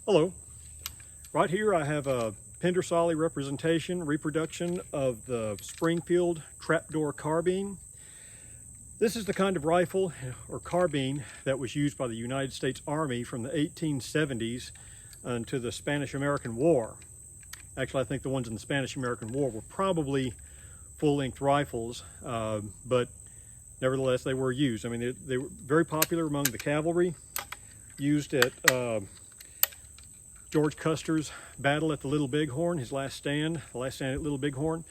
Hello. Right here I have a Pendersali reproduction of the Springfield Trapdoor carbine. This is the kind of rifle or carbine that was used by the United States Army from the 1870s into the Spanish-American War. Actually, I think the ones in the Spanish-American War were probably full-length rifles, but nevertheless they were used. I mean, they were very popular among the cavalry, used at George Custer's battle at the Little Bighorn, his last stand at Little Bighorn,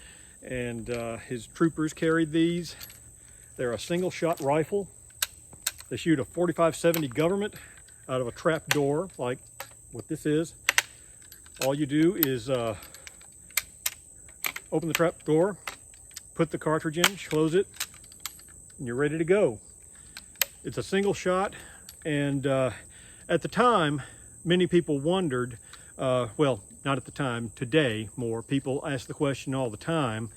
and his troopers carried these. They're a single-shot rifle. They shoot a 45-70 Gov't out of a trapdoor, like what this is. All you do is open the trapdoor, put the cartridge in, close it, and you're ready to go. It's a single shot, and at the time, many people wondered, well, not at the time, today more, people ask the question all the time,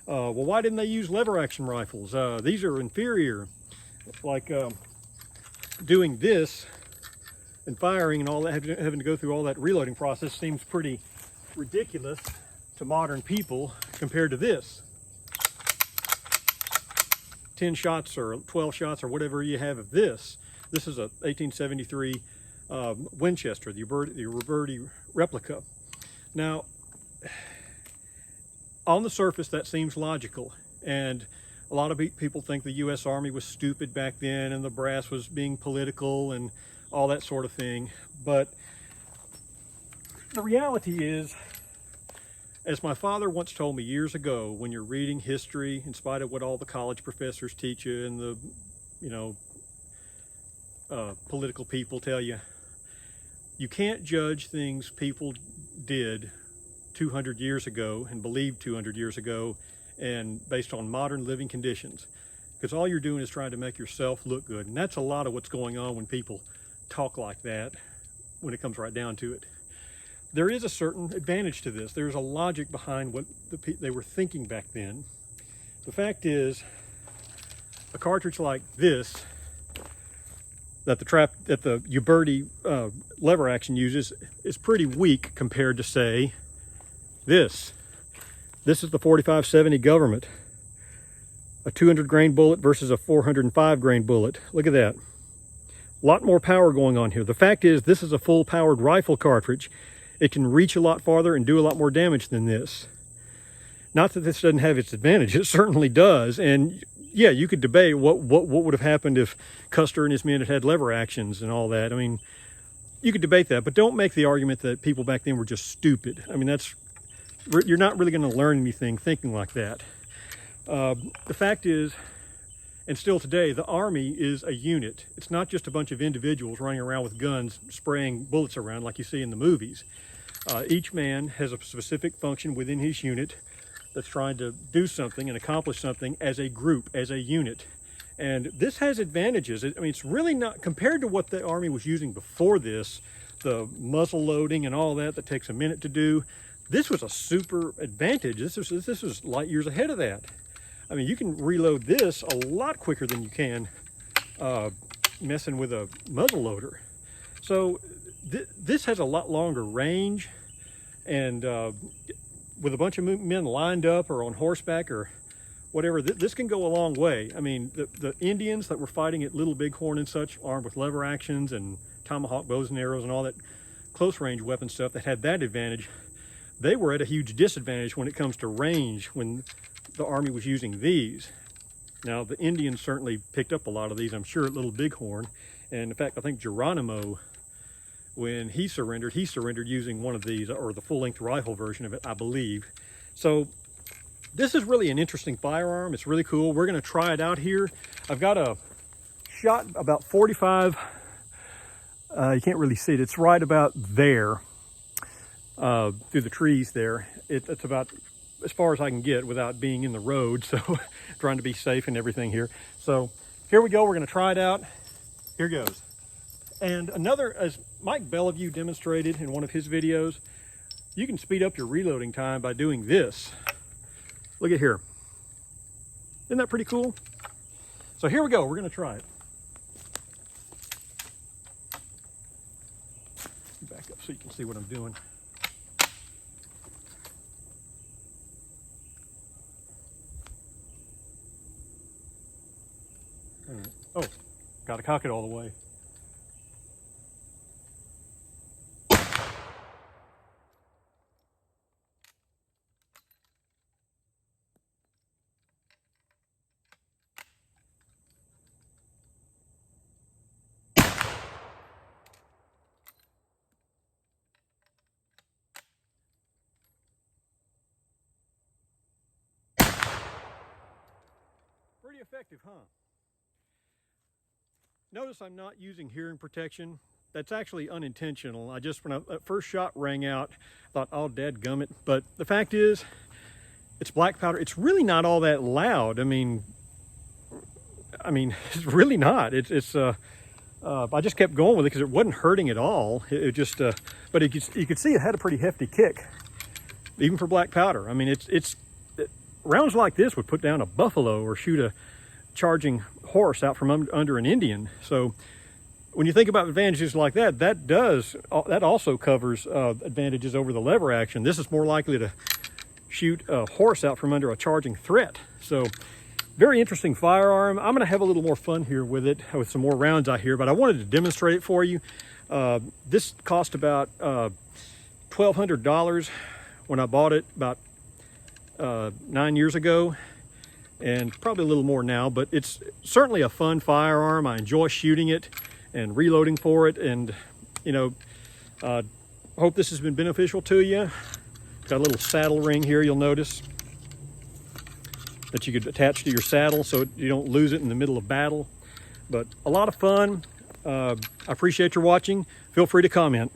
well, why didn't they use lever action rifles? These are inferior. Like doing this and firing and all that, having to go through all that reloading process seems pretty ridiculous to modern people compared to this. 10 shots or 12 shots or whatever you have of this. This is a 1873 Winchester, the Uberti replica. Now, on the surface, that seems logical, and a lot of people think the U.S. Army was stupid back then and the brass was being political and all that sort of thing. But the reality is, as my father once told me years ago, when you're reading history, in spite of what all the college professors teach you and the, political people tell you, you can't judge things people did 200 years ago and believed 200 years ago and based on modern living conditions, because all you're doing is trying to make yourself look good. And that's a lot of what's going on when people talk like that, when it comes right down to it. There is a certain advantage to this. There's a logic behind what they were thinking back then. The fact is, a cartridge like this that the Uberti lever action uses is pretty weak compared to, say, this. This is the 45-70 Gov't, a 200 grain bullet versus a 405 grain bullet. Look at that. A lot more power going on here. The fact is, this is a full powered rifle cartridge. It can reach a lot farther and do a lot more damage than this. Not that this doesn't have its advantage, it certainly does. And yeah, you could debate what would have happened if Custer and his men had lever actions and all that. I mean, you could debate that, but don't make the argument that people back then were just stupid. I mean, you're not really going to learn anything thinking like that. The fact is, and still today, the Army is a unit. It's not just a bunch of individuals running around with guns spraying bullets around like you see in the movies. Each man has a specific function within his unit that's trying to do something and accomplish something as a group, as a unit. And this has advantages. I mean, it's really not, compared to what the Army was using before this, the muzzle loading and all that takes a minute to do, this was a super advantage. This was light years ahead of that. I mean, you can reload this a lot quicker than you can messing with a muzzle loader. So this has a lot longer range, and with a bunch of men lined up or on horseback or whatever, this can go a long way. I mean, the Indians that were fighting at Little Bighorn and such, armed with lever actions and tomahawk bows and arrows and all that close range weapon stuff that had that advantage, they were at a huge disadvantage when it comes to range when the Army was using these. Now, the Indians certainly picked up a lot of these, I'm sure, at Little Bighorn. And in fact, I think Geronimo, when he surrendered using one of these, or the full-length rifle version of it, I believe. So this is really an interesting firearm. It's really cool. We're going to try it out here. I've got a shot about 45. You can't really see it. It's right about there, through the trees there. It's about as far as I can get without being in the road, so trying to be safe and everything here. So here we go. We're going to try it out. Here goes. And another, as Mike Bellevue demonstrated in one of his videos, you can speed up your reloading time by doing this. Look at here. Isn't that pretty cool? So here we go. We're going to try it. Back up so you can see what I'm doing. Oh, got to cock it all the way. Pretty effective, huh? Notice I'm not using hearing protection. That's actually unintentional. When that first shot rang out, I thought, oh, dadgummit. But the fact is, it's black powder. It's really not all that loud. I mean, it's really not. I just kept going with it because it wasn't hurting at all. But you could see it had a pretty hefty kick, even for black powder. I mean, rounds like this would put down a buffalo or shoot a charging horse out from under an Indian. So when you think about advantages like that, that also covers advantages over the lever action. This is more likely to shoot a horse out from under a charging threat. So very interesting firearm. I'm going to have a little more fun here with it, with some more rounds out here, but I wanted to demonstrate it for you. This cost about $1,200 when I bought it about 9 years ago, and probably a little more now, but it's certainly a fun firearm. I enjoy shooting it and reloading for it, and hope this has been beneficial to you. Got a little saddle ring here, you'll notice, that you could attach to your saddle so you don't lose it in the middle of battle. But a lot of fun. I appreciate your watching. Feel free to comment.